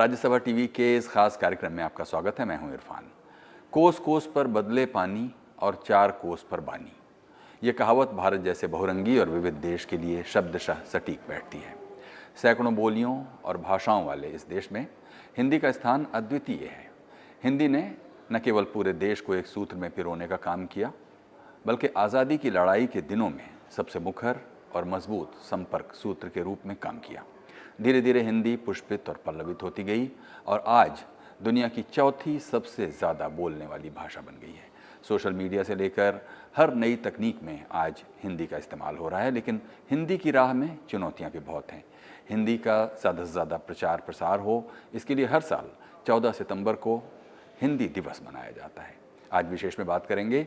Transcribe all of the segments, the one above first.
Rajya Sabha TV के इस खास कार्यक्रम में आपका स्वागत है। मैं हूं इरफान। कोस कोस पर बदले पानी और 4 कोस पर बानी, ये कहावत भारत जैसे बहुरंगी और विविध देश के लिए शब्दशः सटीक बैठती है। सैकड़ों बोलियों और भाषाओं वाले इस देश में हिंदी का स्थान अद्वितीय है। हिंदी ने न केवल पूरे देश को एक सूत्र में पिरोने का काम किया, बल्कि आज़ादी की लड़ाई के दिनों में सबसे मुखर और मजबूत संपर्क सूत्र के रूप में काम किया। धीरे धीरे हिंदी पुष्पित और पल्लवित होती गई और आज दुनिया की चौथी सबसे ज़्यादा बोलने वाली भाषा बन गई है। सोशल मीडिया से लेकर हर नई तकनीक में आज हिंदी का इस्तेमाल हो रहा है, लेकिन हिंदी की राह में चुनौतियां भी बहुत हैं। हिंदी का ज़्यादा से ज़्यादा प्रचार प्रसार हो, इसके लिए हर साल 14 सितंबर को हिंदी दिवस मनाया जाता है। आज विशेष में बात करेंगे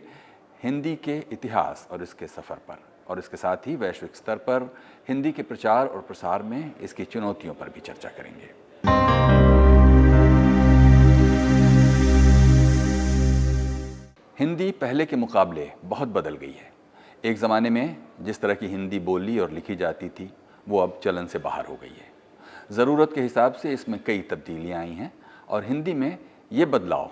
हिंदी के इतिहास और इसके सफ़र पर, और इसके साथ ही वैश्विक स्तर पर हिंदी के प्रचार और प्रसार में इसकी चुनौतियों पर भी चर्चा करेंगे। हिंदी पहले के मुकाबले बहुत बदल गई है। एक ज़माने में जिस तरह की हिंदी बोली और लिखी जाती थी, वो अब चलन से बाहर हो गई है। ज़रूरत के हिसाब से इसमें कई तब्दीलियाँ आई हैं और हिंदी में ये बदलाव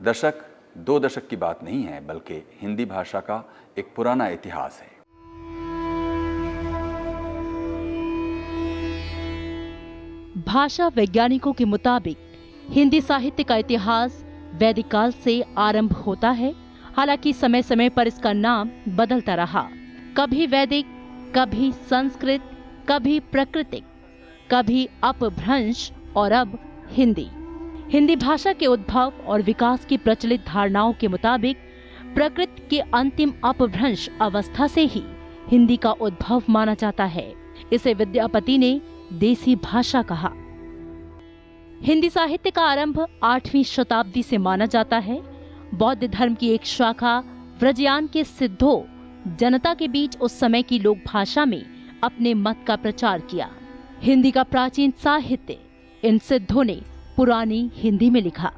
दशक 2 दशक की बात नहीं है, बल्कि हिंदी भाषा का एक पुराना इतिहास है। भाषा वैज्ञानिकों के मुताबिक हिंदी साहित्य का इतिहास वैदिक काल से आरंभ होता है। हालांकि समय समय पर इसका नाम बदलता रहा, कभी वैदिक, कभी संस्कृत, कभी प्राकृतिक, कभी अपभ्रंश और अब हिंदी। हिंदी भाषा के उद्भव और विकास की प्रचलित धारणाओं के मुताबिक प्रकृति के अंतिम अपभ्रंश अवस्था से ही हिंदी का उद्भव माना जाता है। इसे विद्यापति ने देसी भाषा कहा। हिंदी साहित्य का आरंभ 8वीं शताब्दी से माना जाता है। बौद्ध धर्म की एक शाखा व्रजयान के सिद्धों जनता के बीच उस समय की लोक भाषा में अपने मत का प्रचार किया। हिंदी का प्राचीन साहित्य इन सिद्धों ने पुरानी हिंदी में लिखा।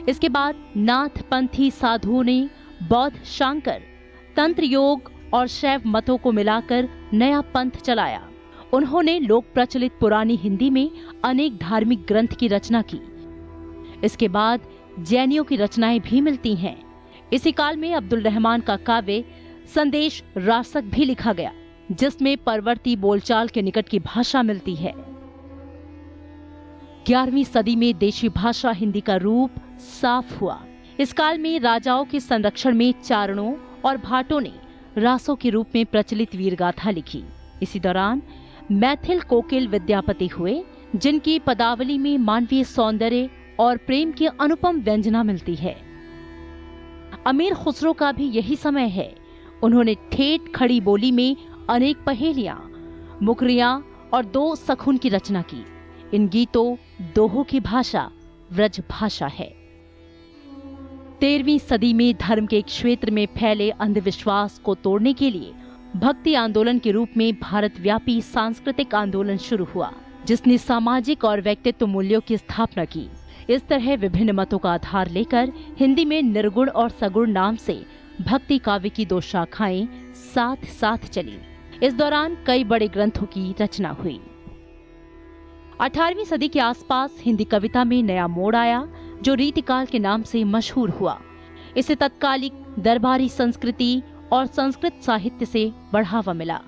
इसके बाद नाथपंथी साधुओं ने बौद्ध शांकर, तंत्र योग और शैव मतों को मिलाकर नया पंथ चलाया। उन्होंने लोक प्रचलित पुरानी हिंदी में अनेक धार्मिक ग्रंथ की रचना की। इसके बाद जैनियों की रचनाएं भी मिलती हैं। इसी काल में अब्दुल रहमान का काव्य संदेश रासक भी लिखा गया, जिसमें परवर्ती बोलचाल के निकट की भाषा मिलती है। 11वीं सदी में देशी भाषा हिंदी का रूप साफ हुआ। इस काल में राजाओं के संरक्षण में चारणों और भाटों ने रासों के रूप में प्रचलित वीरगाथा लिखी। इसी दौरान मैथिल कोकिल विद्यापति हुए, जिनकी पदावली में मानवीय सौंदर्य और प्रेम की अनुपम व्यंजना मिलती है। अमीर खुसरो का भी यही समय है। उन्होंने ठेठ खड़ी बोली में अनेक पहेलियां, मुकरियां और 2 सखुन की रचना की। इन गीतों दोहों की भाषा व्रज भाषा है। 13वीं सदी में धर्म के एक क्षेत्र में फैले अंधविश्वास को तोड़ने के लिए भक्ति आंदोलन के रूप में भारत व्यापी सांस्कृतिक आंदोलन शुरू हुआ, जिसने सामाजिक और व्यक्तित्व मूल्यों की स्थापना की। इस तरह विभिन्न मतों का आधार लेकर हिंदी में निर्गुण और सगुण नाम से भक्ति काव्य की 2 शाखाएं साथ साथ चली। इस दौरान कई बड़े ग्रंथों की रचना हुई। 18वीं सदी के आसपास हिंदी कविता में नया मोड़ आया, जो रीतिकाल के नाम से मशहूर हुआ। इसे तत्कालिक दरबारी संस्कृति और संस्कृत साहित्य से बढ़ावा मिला।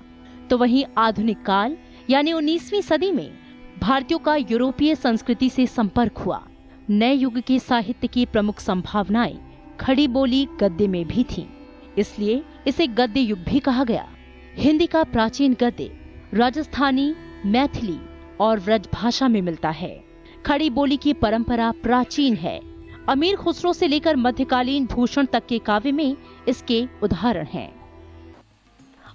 तो वहीं आधुनिक काल यानी 19वीं सदी में भारतीयों का यूरोपीय संस्कृति से संपर्क हुआ। नए युग के साहित्य की प्रमुख संभावनाएं खड़ी बोली गद्य में भी थीं, इसलिए इसे गद्य युग भी कहा गया। हिंदी का प्राचीन गद्य राजस्थानी, मैथिली और व्रज भाषा में मिलता है। खड़ी बोली की परंपरा प्राचीन है। अमीर खुसरो से लेकर मध्यकालीन भूषण तक के काव्य में इसके उदाहरण हैं।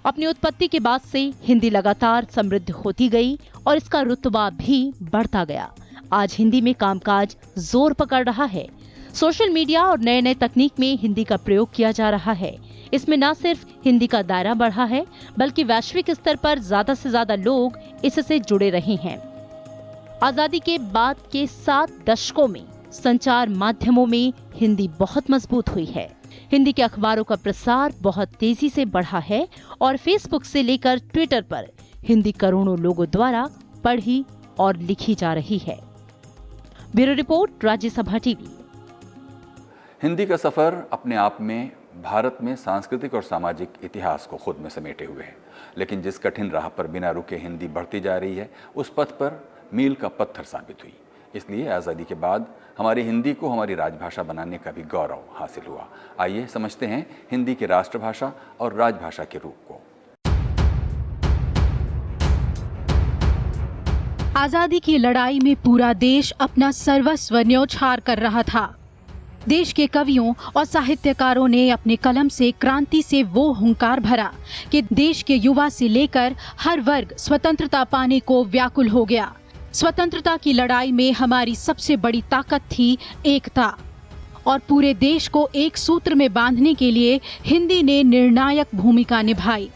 अपनी उत्पत्ति के बाद से हिंदी लगातार समृद्ध होती गई और इसका रुतबा भी बढ़ता गया। आज हिंदी में कामकाज जोर पकड़ रहा है। सोशल मीडिया और नए नए तकनीक में हिंदी का प्रयोग किया जा रहा है। इसमें न सिर्फ हिंदी का दायरा बढ़ा है, बल्कि वैश्विक स्तर पर ज्यादा से ज्यादा लोग इससे जुड़े रहे हैं। आजादी के बाद के 7 दशकों में संचार माध्यमों में हिंदी बहुत मजबूत हुई है। हिंदी के अखबारों का प्रसार बहुत तेजी से बढ़ा है और फेसबुक से लेकर ट्विटर पर हिंदी करोड़ों लोगों द्वारा पढ़ी और लिखी जा रही है। Bureau report, Rajya Sabha TV. Hindi का सफ़र अपने आप में भारत में सांस्कृतिक और सामाजिक इतिहास को खुद में समेटे हुए है, लेकिन जिस कठिन राह पर बिना रुके हिंदी बढ़ती जा रही है, उस पथ पर मील का पत्थर साबित हुई। इसलिए आज़ादी के बाद हमारी हिंदी को हमारी राजभाषा बनाने का भी गौरव हासिल हुआ। आइए समझते हैं हिंदी की राष्ट्रभाषा और राजभाषा के रूप को। आजादी की लड़ाई में पूरा देश अपना सर्वस्व न्योछावर कर रहा था। देश के कवियों और साहित्यकारों ने अपने कलम से क्रांति से वो हुंकार भरा कि देश के युवा से लेकर हर वर्ग स्वतंत्रता पाने को व्याकुल हो गया। स्वतंत्रता की लड़ाई में हमारी सबसे बड़ी ताकत थी एकता, और पूरे देश को एक सूत्र में बांधने के लिए हिंदी ने निर्णायक भूमिका निभाई।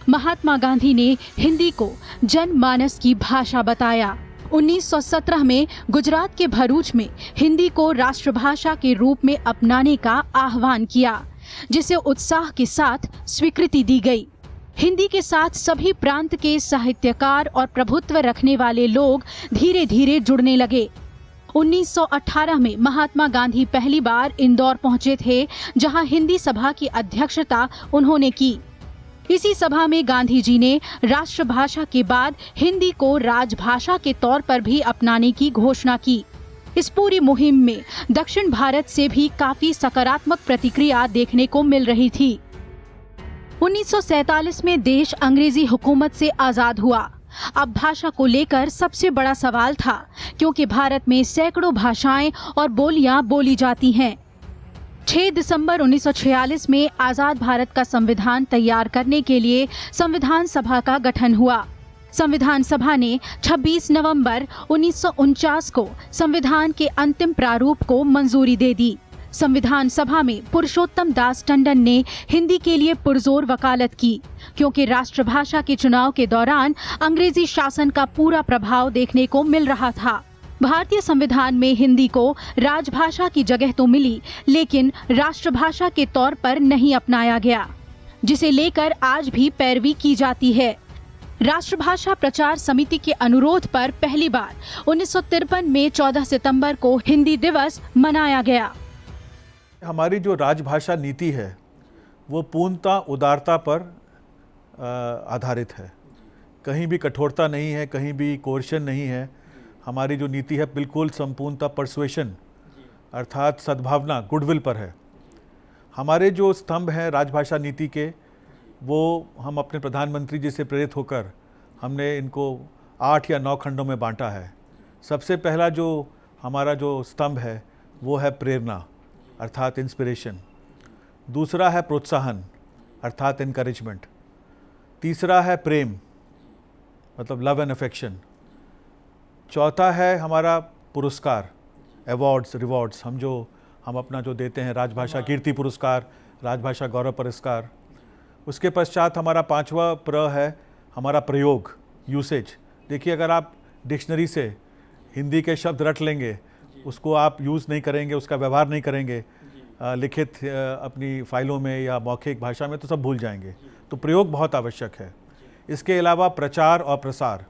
महात्मा गांधी ने हिंदी को जनमानस की भाषा बताया। 1917 में गुजरात के भरूच में हिंदी को राष्ट्रभाषा के रूप में अपनाने का आह्वान किया, जिसे उत्साह के साथ स्वीकृति दी गई। हिंदी के साथ सभी प्रांत के साहित्यकार और प्रभुत्व रखने वाले लोग धीरे धीरे जुड़ने लगे। 1918 में महात्मा गांधी पहली बार इंदौर पहुंचे थे, जहां हिंदी सभा की अध्यक्षता उन्होंने की। इसी सभा में गांधी जी ने राष्ट्रभाषा के बाद हिंदी को राजभाषा के तौर पर भी अपनाने की घोषणा की। इस पूरी मुहिम में दक्षिण भारत से भी काफी सकारात्मक प्रतिक्रिया देखने को मिल रही थी। 1947 में देश अंग्रेजी हुकूमत से आजाद हुआ। अब भाषा को लेकर सबसे बड़ा सवाल था, क्योंकि भारत में सैकड़ों भाषाएं और बोलियां बोली जाती हैं। 6 दिसंबर 1946 में आजाद भारत का संविधान तैयार करने के लिए संविधान सभा का गठन हुआ। संविधान सभा ने 26 नवंबर 1949 को संविधान के अंतिम प्रारूप को मंजूरी दे दी। संविधान सभा में पुरुषोत्तम दास टंडन ने हिंदी के लिए पुरजोर वकालत की, क्योंकि राष्ट्रभाषा के चुनाव के दौरान अंग्रेजी शासन का पूरा प्रभाव देखने को मिल रहा था। भारतीय संविधान में हिंदी को राजभाषा की जगह तो मिली, लेकिन राष्ट्रभाषा के तौर पर नहीं अपनाया गया, जिसे लेकर आज भी पैरवी की जाती है। राष्ट्रभाषा प्रचार समिति के अनुरोध पर पहली बार 1953 में 14 सितंबर को हिंदी दिवस मनाया गया। हमारी जो राजभाषा नीति है वो पूर्णतः उदारता पर आधारित है। कहीं भी कठोरता नहीं है, कहीं भी कोर्शन नहीं है। हमारी जो नीति है बिल्कुल संपूर्णतः परसुएशन अर्थात सद्भावना, गुडविल पर है। हमारे जो स्तंभ हैं राजभाषा नीति के, वो हम अपने प्रधानमंत्री जी से प्रेरित होकर हमने इनको 8 या 9 खंडों में बांटा है। सबसे पहला जो हमारा जो स्तंभ है वो है प्रेरणा अर्थात इंस्पिरेशन। दूसरा है प्रोत्साहन अर्थात इनकरेजमेंट। तीसरा है प्रेम मतलब लव एंड अफेक्शन। चौथा है हमारा पुरस्कार, अवार्ड्स, रिवॉर्ड्स, हम अपना जो देते हैं राजभाषा कीर्ति पुरस्कार, राजभाषा गौरव पुरस्कार। उसके पश्चात हमारा 5वां प्र है हमारा प्रयोग, यूसेज। देखिए, अगर आप डिक्शनरी से हिंदी के शब्द रट लेंगे, उसको आप यूज़ नहीं करेंगे, उसका व्यवहार नहीं करेंगे लिखित अपनी फाइलों में या मौखिक भाषा में, तो सब भूल जाएंगे। तो प्रयोग बहुत आवश्यक है। इसके अलावा प्रचार और प्रसार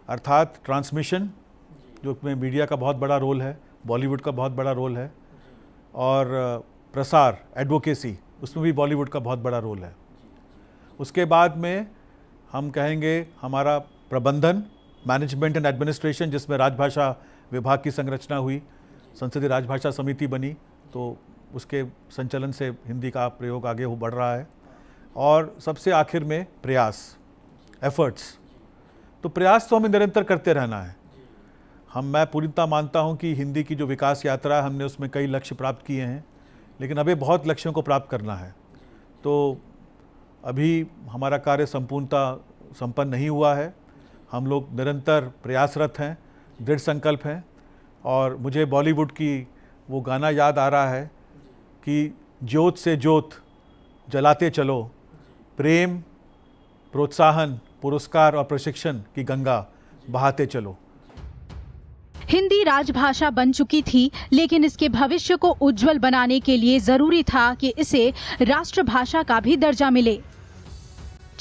अर्थात ट्रांसमिशन, जो में मीडिया का बहुत बड़ा रोल है, बॉलीवुड का बहुत बड़ा रोल है, और प्रसार एडवोकेसी, उसमें भी बॉलीवुड का बहुत बड़ा रोल है। उसके बाद में हम कहेंगे हमारा प्रबंधन, मैनेजमेंट एंड एडमिनिस्ट्रेशन, जिसमें राजभाषा विभाग की संरचना हुई, संसदीय राजभाषा समिति बनी, तो उसके संचालन से हिंदी का प्रयोग आगे बढ़ रहा है। और सबसे आखिर में प्रयास, एफर्ट्स। तो प्रयास तो हमें निरंतर करते रहना है। मैं पूर्णतः मानता हूं कि हिंदी की जो विकास यात्रा है, हमने उसमें कई लक्ष्य प्राप्त किए हैं, लेकिन अभी बहुत लक्ष्यों को प्राप्त करना है। तो अभी हमारा कार्य संपूर्णतः संपन्न नहीं हुआ है। हम लोग निरंतर प्रयासरत हैं, दृढ़ संकल्प हैं। और मुझे बॉलीवुड की वो गाना याद आ रहा है कि ज्योत से ज्योत जलाते चलो, प्रेम, प्रोत्साहन, पुरस्कार और प्रशिक्षण की गंगा बहाते चलो। हिंदी राजभाषा बन चुकी थी, लेकिन इसके भविष्य को उज्जवल बनाने के लिए जरूरी था कि इसे राष्ट्रभाषा का भी दर्जा मिले।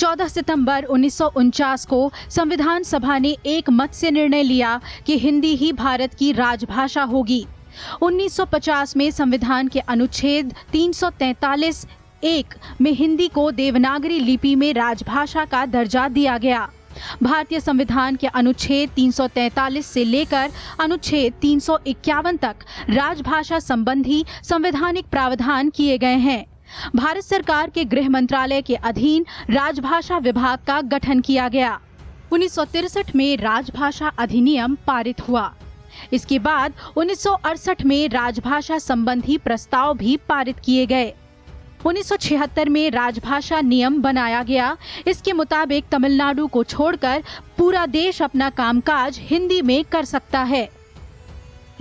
14 सितंबर 1949 को संविधान सभा ने एक मत से निर्णय लिया कि हिंदी ही भारत की राजभाषा होगी। 1950 में संविधान के अनुच्छेद 343(1) में हिंदी को देवनागरी लिपि में राजभाषा का दर्जा दिया गया। भारतीय संविधान के अनुच्छेद 343 से लेकर अनुच्छेद 351 तक राजभाषा संबंधी संवैधानिक प्रावधान किए गए हैं। भारत सरकार के गृह मंत्रालय के अधीन राजभाषा विभाग का गठन किया गया। 1963 में राजभाषा अधिनियम पारित हुआ। इसके बाद 1968 में राजभाषा संबंधी प्रस्ताव भी पारित किए गए। 1976 में राजभाषा नियम बनाया गया। इसके मुताबिक तमिलनाडु को छोड़कर पूरा देश अपना कामकाज हिंदी में कर सकता है।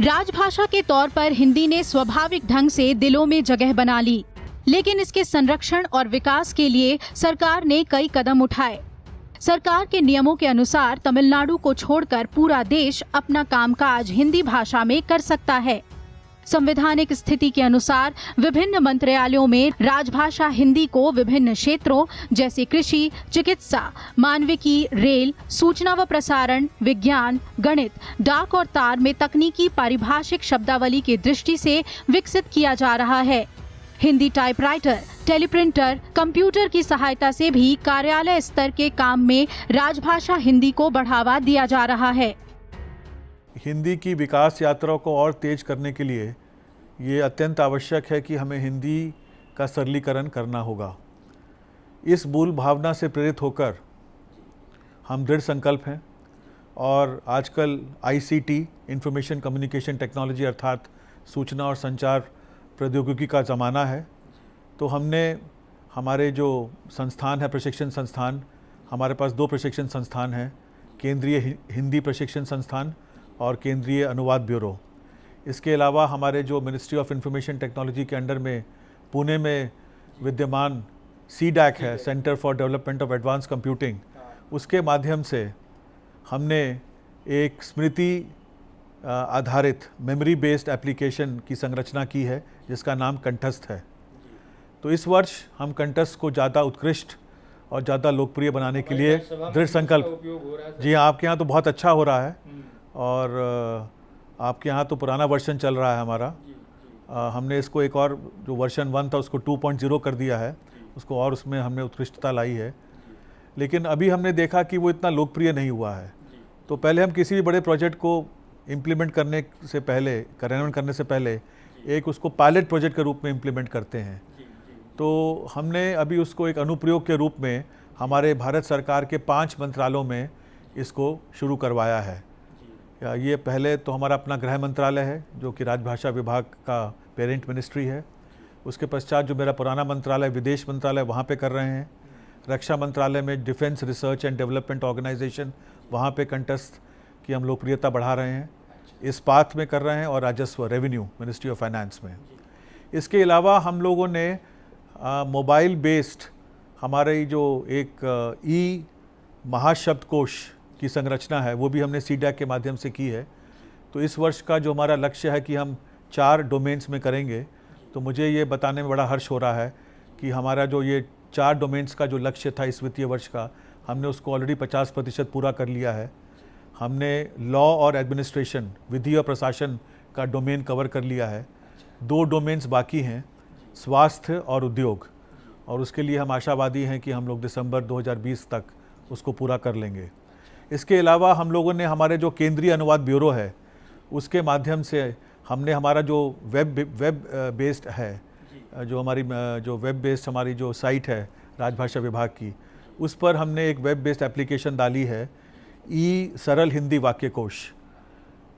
राजभाषा के तौर पर हिंदी ने स्वाभाविक ढंग से दिलों में जगह बना ली, लेकिन इसके संरक्षण और विकास के लिए सरकार ने कई कदम उठाए। सरकार के नियमों के अनुसार तमिलनाडु को छोड़कर पूरा देश अपना कामकाज हिंदी भाषा में कर सकता है। संवैधानिक स्थिति के अनुसार विभिन्न मंत्रालयों में राजभाषा हिंदी को विभिन्न क्षेत्रों जैसे कृषि, चिकित्सा, मानविकी, रेल, सूचना व प्रसारण, विज्ञान, गणित, डाक और तार में तकनीकी पारिभाषिक शब्दावली की दृष्टि से विकसित किया जा रहा है। हिंदी टाइपराइटर, टेलीप्रिंटर, कंप्यूटर की सहायता से भी कार्यालय स्तर के काम में राजभाषा हिंदी को बढ़ावा दिया जा रहा है। हिंदी की विकास यात्रा को और तेज करने के लिए ये अत्यंत आवश्यक है कि हमें हिंदी का सरलीकरण करना होगा। इस मूल भावना से प्रेरित होकर हम दृढ़ संकल्प हैं और आजकल ICT, इंफॉर्मेशन कम्युनिकेशन टेक्नोलॉजी अर्थात सूचना और संचार प्रौद्योगिकी का ज़माना है। तो हमने हमारे जो संस्थान है, प्रशिक्षण संस्थान, हमारे पास 2 प्रशिक्षण संस्थान हैं, केंद्रीय हिंदी प्रशिक्षण संस्थान और केंद्रीय अनुवाद ब्यूरो। इसके अलावा हमारे जो मिनिस्ट्री ऑफ इंफॉर्मेशन टेक्नोलॉजी के अंडर में पुणे में विद्यमान CDAC है, centre for development of advance computing, उसके माध्यम से हमने एक स्मृति आधारित मेमोरी बेस्ड एप्लीकेशन की संरचना की है जिसका नाम कंठस्थ है। तो इस वर्ष हम कंठस्थ को ज़्यादा उत्कृष्ट और ज़्यादा लोकप्रिय बनाने के लिए दृढ़ संकल्प। जी हाँ, आपके यहाँ तो बहुत अच्छा हो रहा है और आपके यहाँ तो पुराना वर्जन चल रहा है हमारा। हमने इसको एक और जो वर्जन 1 था उसको 2.0 कर दिया है, उसको और उसमें हमने उत्कृष्टता लाई है। लेकिन अभी हमने देखा कि वो इतना लोकप्रिय नहीं हुआ है। तो पहले हम किसी भी बड़े प्रोजेक्ट को इम्प्लीमेंट करने से पहले, कार्यान्वयन करने से पहले एक उसको पायलट प्रोजेक्ट के रूप में इम्प्लीमेंट करते हैं। तो हमने अभी उसको एक अनुप्रयोग के रूप में हमारे भारत सरकार के 5 मंत्रालयों में इसको शुरू करवाया है। ये पहले तो हमारा अपना गृह मंत्रालय है जो कि राजभाषा विभाग का पेरेंट मिनिस्ट्री है। उसके पश्चात जो मेरा पुराना मंत्रालय विदेश मंत्रालय, वहाँ पे कर रहे हैं। रक्षा मंत्रालय में defence research and development organisation, वहाँ पे कंठस्थ की हम लोकप्रियता बढ़ा रहे हैं। इस्पात में कर रहे हैं और राजस्व रेवेन्यू मिनिस्ट्री ऑफ फाइनेंस में। इसके अलावा हम लोगों ने मोबाइल बेस्ड हमारे जो एक ई महाशब्दकोश की संरचना है वो भी हमने CDAC के माध्यम से की है। तो इस वर्ष का जो हमारा लक्ष्य है कि हम 4 डोमेन्स में करेंगे, तो मुझे ये बताने में बड़ा हर्ष हो रहा है कि हमारा जो ये 4 डोमेन्स का जो लक्ष्य था इस वित्तीय वर्ष का, हमने उसको ऑलरेडी 50% पूरा कर लिया है। हमने लॉ और एडमिनिस्ट्रेशन, विधि और प्रशासन का डोमेन कवर कर लिया है। 2 डोमेन्स बाकी हैं, स्वास्थ्य और उद्योग, और उसके लिए हम आशावादी हैं कि हम लोग दिसंबर 2020 तक उसको पूरा कर लेंगे। इसके अलावा हम लोगों ने हमारे जो केंद्रीय अनुवाद ब्यूरो है उसके माध्यम से हमने हमारा जो वेब बेस्ड है, जो हमारी जो वेब बेस्ड हमारी जो साइट है राजभाषा विभाग की, उस पर हमने एक वेब बेस्ड एप्लीकेशन डाली है, सरल हिंदी वाक्य कोश।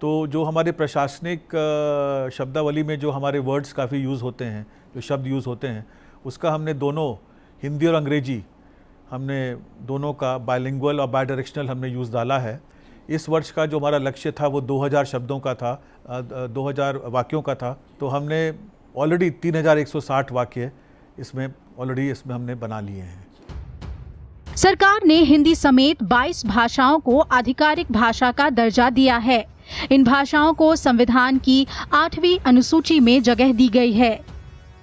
तो जो हमारे प्रशासनिक शब्दावली में जो हमारे वर्ड्स काफ़ी यूज़ होते हैं, जो शब्द यूज़ होते हैं, उसका हमने दोनों हिंदी और अंग्रेजी, हमने दोनों का बायलिंगुअल और बाय डायरेक्शनल हमने यूज़ डाला है। इस वर्ष का जो हमारा लक्ष्य था वो 2000 शब्दों का था, 2000 वाक्यों का था। तो हमने ऑलरेडी 3160 वाक्य इसमें हमने बना लिए हैं। सरकार ने हिंदी समेत 22 भाषाओं को आधिकारिक भाषा का दर्जा दिया है। इन भाषाओं को संविधान की 8वीं अनुसूची में जगह दी गई है।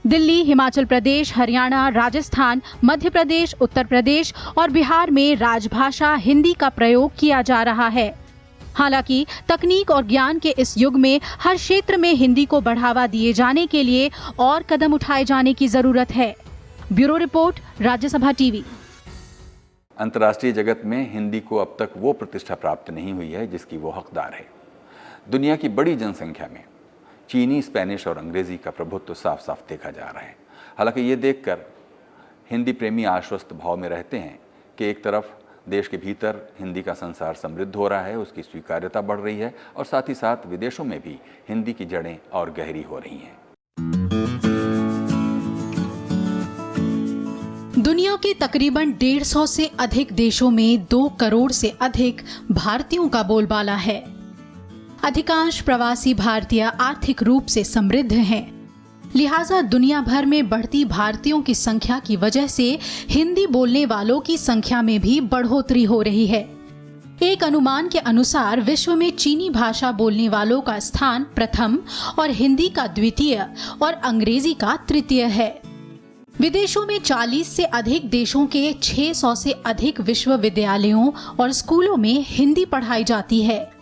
दिल्ली, हिमाचल प्रदेश, हरियाणा, राजस्थान, मध्य प्रदेश, उत्तर प्रदेश और बिहार में राजभाषा हिंदी का प्रयोग किया जा रहा है। हालांकि तकनीक और ज्ञान के इस युग में हर क्षेत्र में हिंदी को बढ़ावा दिए जाने के लिए और कदम उठाए जाने की जरूरत है। Bureau report, Rajya Sabha TV. अंतर्राष्ट्रीय जगत में हिंदी को अब तक वो प्रतिष्ठा प्राप्त नहीं हुई है जिसकी वो हकदार है। दुनिया की बड़ी जनसंख्या में चीनी, स्पेनिश और अंग्रेजी का प्रभुत्व साफ साफ देखा जा रहा है। हालांकि ये देखकर हिंदी प्रेमी आश्वस्त भाव में रहते हैं कि एक तरफ देश के भीतर हिंदी का संसार समृद्ध हो रहा है, उसकी स्वीकार्यता बढ़ रही है और साथ ही साथ विदेशों में भी हिंदी की जड़ें और गहरी हो रही हैं। दुनिया के तकरीबन 150 से अधिक देशों में 2 करोड़ से अधिक भारतीयों का बोलबाला है। अधिकांश प्रवासी भारतीय आर्थिक रूप से समृद्ध हैं। लिहाजा दुनिया भर में बढ़ती भारतीयों की संख्या की वजह से हिंदी बोलने वालों की संख्या में भी बढ़ोतरी हो रही है। एक अनुमान के अनुसार विश्व में चीनी भाषा बोलने वालों का स्थान प्रथम और हिंदी का द्वितीय और अंग्रेजी का तृतीय है। विदेशों में 40 से अधिक देशों के 600 से अधिक विश्वविद्यालयों और स्कूलों में हिंदी पढ़ाई जाती है।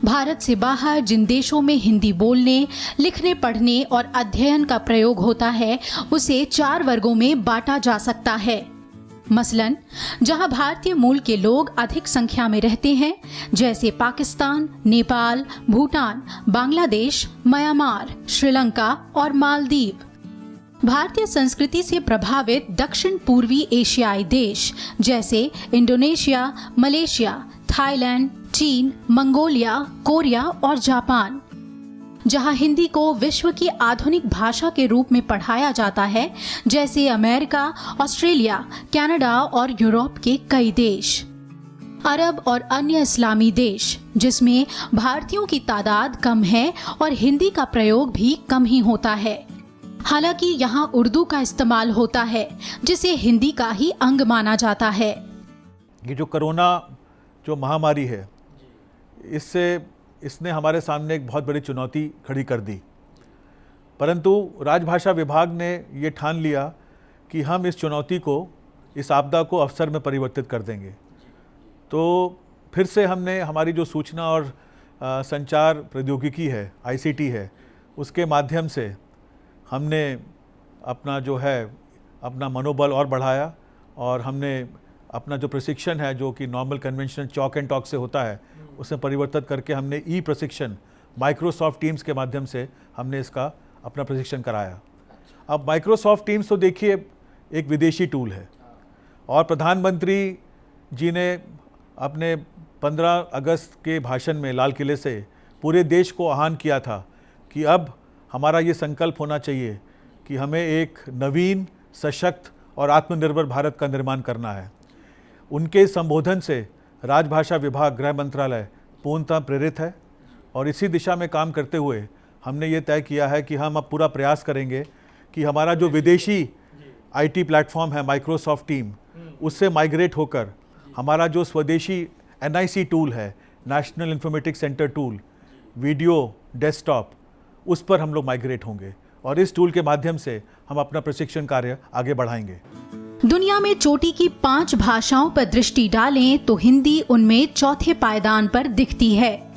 भारत से बाहर जिन देशों में हिंदी बोलने, लिखने, पढ़ने और अध्ययन का प्रयोग होता है उसे 4 वर्गों में बांटा जा सकता है। मसलन जहां भारतीय मूल के लोग अधिक संख्या में रहते हैं, जैसे पाकिस्तान, नेपाल, भूटान, बांग्लादेश, म्यांमार, श्रीलंका और मालदीव। भारतीय संस्कृति से प्रभावित दक्षिण पूर्वी एशियाई देश जैसे इंडोनेशिया, मलेशिया, थाईलैंड, चीन, मंगोलिया, कोरिया और जापान। जहां हिंदी को विश्व की आधुनिक भाषा के रूप में पढ़ाया जाता है, जैसे अमेरिका, ऑस्ट्रेलिया, कनाडा और यूरोप के कई देश। अरब और अन्य इस्लामी देश जिसमें भारतीयों की तादाद कम है और हिंदी का प्रयोग भी कम ही होता है। हालांकि यहाँ उर्दू का इस्तेमाल होता है जिसे हिंदी का ही अंग माना जाता है। ये जो कोरोना जो महामारी है, इसने हमारे सामने एक बहुत बड़ी चुनौती खड़ी कर दी, परंतु राजभाषा विभाग ने ये ठान लिया कि हम इस चुनौती को, इस आपदा को अवसर में परिवर्तित कर देंगे। तो फिर से हमने हमारी जो सूचना और संचार प्रौद्योगिकी है, ICT है, उसके माध्यम से हमने अपना मनोबल और बढ़ाया और हमने अपना जो प्रशिक्षण है, जो कि normal conventional chalk and talk से होता है, उसमें परिवर्तित करके हमने प्रशिक्षण माइक्रोसॉफ्ट टीम्स के माध्यम से हमने इसका अपना प्रशिक्षण कराया। अब माइक्रोसॉफ्ट टीम्स तो देखिए एक विदेशी टूल है और प्रधानमंत्री जी ने अपने 15 अगस्त के भाषण में लाल किले से पूरे देश को आह्वान किया था कि अब हमारा ये संकल्प होना चाहिए कि हमें एक नवीन, सशक्त और आत्मनिर्भर भारत का निर्माण करना है। उनके संबोधन से राजभाषा विभाग, गृह मंत्रालय पूर्णतः प्रेरित है और इसी दिशा में काम करते हुए हमने ये तय किया है कि हम अब पूरा प्रयास करेंगे कि हमारा जो विदेशी IT प्लेटफॉर्म है माइक्रोसॉफ्ट टीम, उससे माइग्रेट होकर हमारा जो स्वदेशी NIC टूल है, national informatics centre tool, video desktop, उस पर हम लोग माइग्रेट होंगे और इस टूल के माध्यम से हम अपना प्रशिक्षण कार्य आगे बढ़ाएंगे। दुनिया में चोटी की 5 भाषाओं पर दृष्टि डालें तो हिंदी उनमें चौथे पायदान पर दिखती है।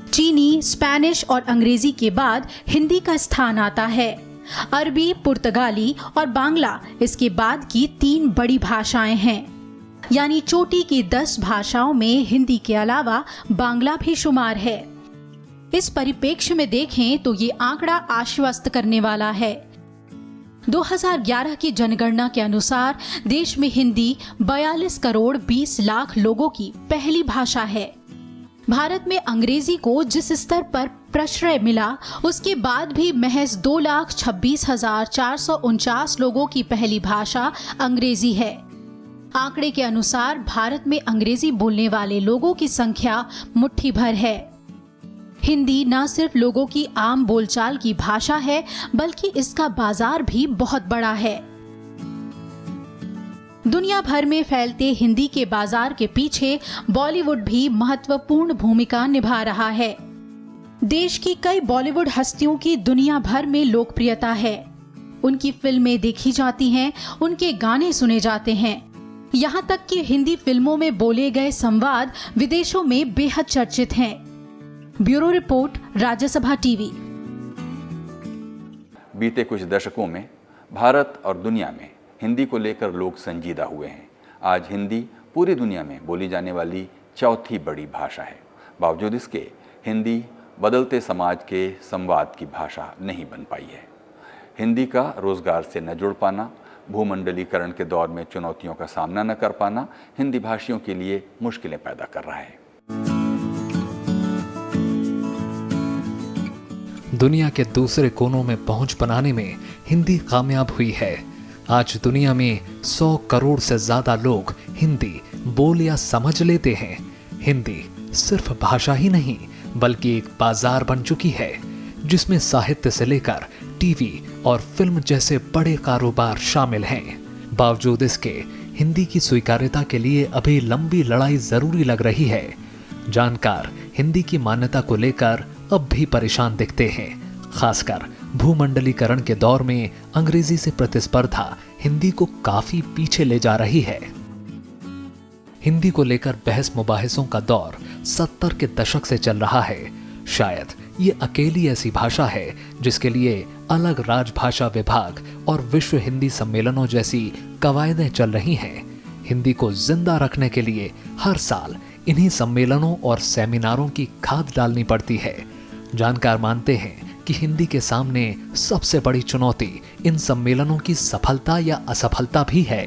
चीनी, स्पेनिश और अंग्रेजी के बाद हिंदी का स्थान आता है। अरबी, पुर्तगाली और बांग्ला इसके बाद की 3 बड़ी भाषाएं हैं। यानी चोटी की 10 भाषाओं में हिंदी के अलावा बांग्ला भी शुमार है। इस परिप्रेक्ष्य में देखें तो ये आंकड़ा आश्वस्त करने वाला है। 2011 की जनगणना के अनुसार देश में हिंदी 42 करोड़ 20 लाख लोगों की पहली भाषा है। भारत में अंग्रेजी को जिस स्तर पर प्रश्रय मिला, उसके बाद भी महज 2,26,449 लोगों की पहली भाषा अंग्रेजी है। आंकड़े के अनुसार भारत में अंग्रेजी बोलने वाले लोगों की संख्या मुट्ठी भर है। हिंदी न सिर्फ लोगों की आम बोलचाल की भाषा है, बल्कि इसका बाजार भी बहुत बड़ा है। दुनिया भर में फैलते हिंदी के बाजार के पीछे बॉलीवुड भी महत्वपूर्ण भूमिका निभा रहा है। देश की कई बॉलीवुड हस्तियों की दुनिया भर में लोकप्रियता है। उनकी फिल्में देखी जाती हैं, उनके गाने सुने जाते हैं। यहाँ तक कि हिंदी फिल्मों में बोले गए संवाद विदेशों में बेहद चर्चित हैं। Bureau report, Rajya Sabha TV. बीते कुछ दशकों में भारत और दुनिया में हिंदी को लेकर लोग संजीदा हुए हैं। आज हिंदी पूरी दुनिया में बोली जाने वाली चौथी बड़ी भाषा है। बावजूद इसके हिंदी बदलते समाज के संवाद की भाषा नहीं बन पाई है। हिंदी का रोजगार से न जुड़ पाना, भूमंडलीकरण के दौर में चुनौतियों का सामना न कर पाना हिंदी भाषियों के लिए मुश्किलें पैदा कर रहा है। दुनिया के दूसरे कोनों में पहुंच बनाने में हिंदी कामयाब हुई है। आज दुनिया में 100 करोड़ से ज्यादा लोग हिंदी बोल या समझ लेते हैं। हिंदी सिर्फ भाषा ही नहीं बल्कि एक बाजार बन चुकी है, जिसमें साहित्य से लेकर टीवी और फिल्म जैसे बड़े कारोबार शामिल हैं। बावजूद इसके हिंदी की स्वीकार्यता के लिए अभी लंबी लड़ाई जरूरी लग रही है। जानकार हिंदी की मान्यता को लेकर अब भी परेशान दिखते हैं। खासकर भूमंडलीकरण के दौर में अंग्रेजी से प्रतिस्पर्धा हिंदी को काफी पीछे ले जा रही है। हिंदी को लेकर बहस मुबाहिसों का दौर 70 के दशक से चल रहा है। शायद ये अकेली ऐसी भाषा है जिसके लिए अलग राजभाषा विभाग और विश्व हिंदी सम्मेलनों जैसी कवायदें चल रही हैं। हिंदी को जिंदा रखने के लिए हर साल इन्हीं सम्मेलनों और सेमिनारों की खाद डालनी पड़ती है। जानकार मानते हैं कि हिंदी के सामने सबसे बड़ी चुनौती इन सम्मेलनों की सफलता या असफलता भी है।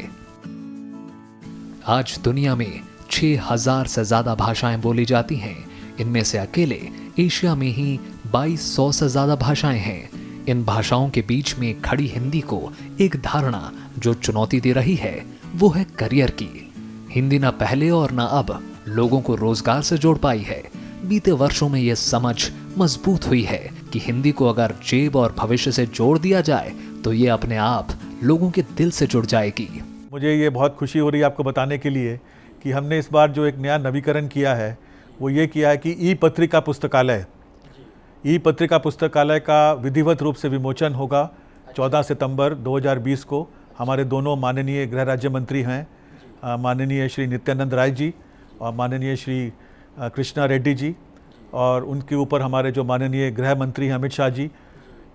आज दुनिया में 6000 से ज्यादा भाषाएं बोली जाती हैं। इनमें से अकेले एशिया में ही 2200 से ज्यादा भाषाएं हैं। इन भाषाओं के बीच में खड़ी हिंदी को एक धारणा जो चुनौती दे रही है वो है करियर की। हिंदी ना पहले और ना अब लोगों को रोजगार से जोड़ पाई है। बीते वर्षों में यह समझ मजबूत हुई है कि हिंदी को अगर जेब और भविष्य से जोड़ दिया जाए तो ये अपने आप लोगों के दिल से जुड़ जाएगी। मुझे ये बहुत खुशी हो रही है आपको बताने के लिए कि हमने इस बार जो एक नया नवीकरण किया है वो ये किया है कि ई पत्रिका पुस्तकालय का विधिवत रूप से विमोचन होगा 14 सितंबर 2020 को। हमारे दोनों माननीय गृह राज्य मंत्री हैं, माननीय श्री नित्यानंद राय जी और माननीय श्री कृष्णा रेड्डी जी, और उनके ऊपर हमारे जो माननीय गृह मंत्री हैं अमित शाह जी।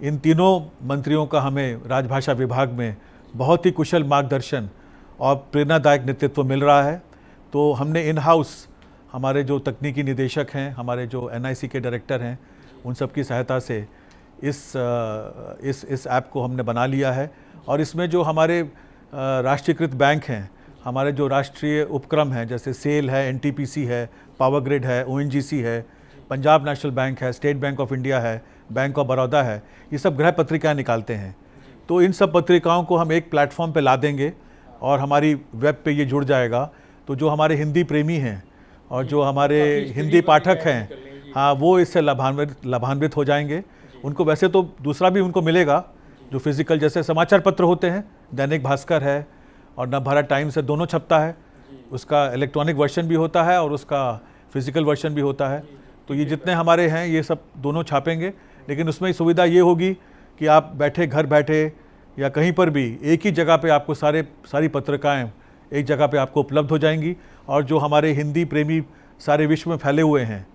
इन तीनों मंत्रियों का हमें राजभाषा विभाग में बहुत ही कुशल मार्गदर्शन और प्रेरणादायक नेतृत्व मिल रहा है। तो हमने इन हाउस हमारे जो तकनीकी निदेशक हैं, हमारे जो NIC के डायरेक्टर हैं, उन सब की सहायता से इस ऐप को हमने बना लिया है। और इसमें जो हमारे राष्ट्रीयकृत बैंक हैं, हमारे जो राष्ट्रीय उपक्रम हैं जैसे सेल है, NTPC है, पावर ग्रिड है, ONGC है, पंजाब नेशनल बैंक है, स्टेट बैंक ऑफ इंडिया है, बैंक ऑफ बड़ौदा है, ये सब गृह पत्रिकाएँ निकालते हैं। तो इन सब पत्रिकाओं को हम एक प्लेटफॉर्म पे ला देंगे और हमारी वेब पे ये जुड़ जाएगा। तो जो हमारे हिंदी प्रेमी हैं और जो हमारे हिंदी पाठक हैं, हाँ, वो इससे लाभान्वित हो जाएंगे। उनको वैसे तो दूसरा भी उनको मिलेगा जो फिज़िकल, जैसे समाचार पत्र होते हैं, दैनिक भास्कर है और नवभारत टाइम्स है, दोनों छपता है। उसका इलेक्ट्रॉनिक वर्जन भी होता है और उसका फिज़िकल वर्जन भी होता है। तो ये जितने हमारे हैं ये सब दोनों छापेंगे, लेकिन उसमें सुविधा ये होगी कि आप घर बैठे या कहीं पर भी एक ही जगह पे आपको सारी पत्रिकाएँ एक जगह पे आपको उपलब्ध हो जाएंगी। और जो हमारे हिंदी प्रेमी सारे विश्व में फैले हुए हैं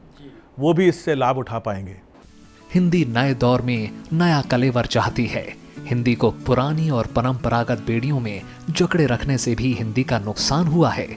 वो भी इससे लाभ उठा पाएंगे। हिंदी नए दौर में नया कलेवर चाहती है। हिंदी को पुरानी और परंपरागत बेड़ियों में जकड़े रखने से भी हिंदी का नुकसान हुआ है।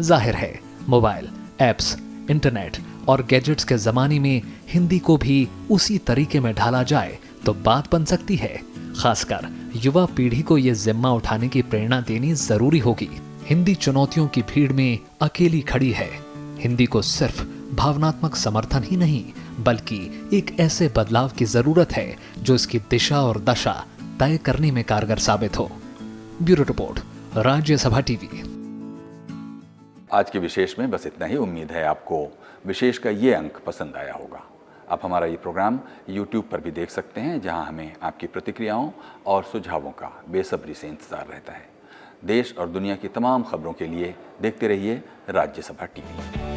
जाहिर है मोबाइल, एप्स, इंटरनेट और गैजेट्स के ज़माने में हिंदी को भी उसी तरीके में ढाला जाए तो बात बन सकती है। खासकर युवा पीढ़ी को ये जिम्मा उठाने की प्रेरणा देनी जरूरी होगी। हिंदी चुनौतियों की भीड़ में अकेली खड़ी है। हिंदी को सिर्फ भावनात्मक समर्थन ही नहीं बल्कि एक ऐसे बदलाव की जरूरत है जो इसकी दिशा और दशा तय करने में कारगर साबित हो। Bureau report, Rajya Sabha TV. आज के विशेष में बस इतना ही। उम्मीद है आपको विशेष का ये अंक पसंद आया होगा। आप हमारा ये प्रोग्राम YouTube पर भी देख सकते हैं, जहां हमें आपकी प्रतिक्रियाओं और सुझावों का बेसब्री से इंतजार रहता है। देश और दुनिया की तमाम खबरों के लिए देखते रहिए राज्यसभा टीवी।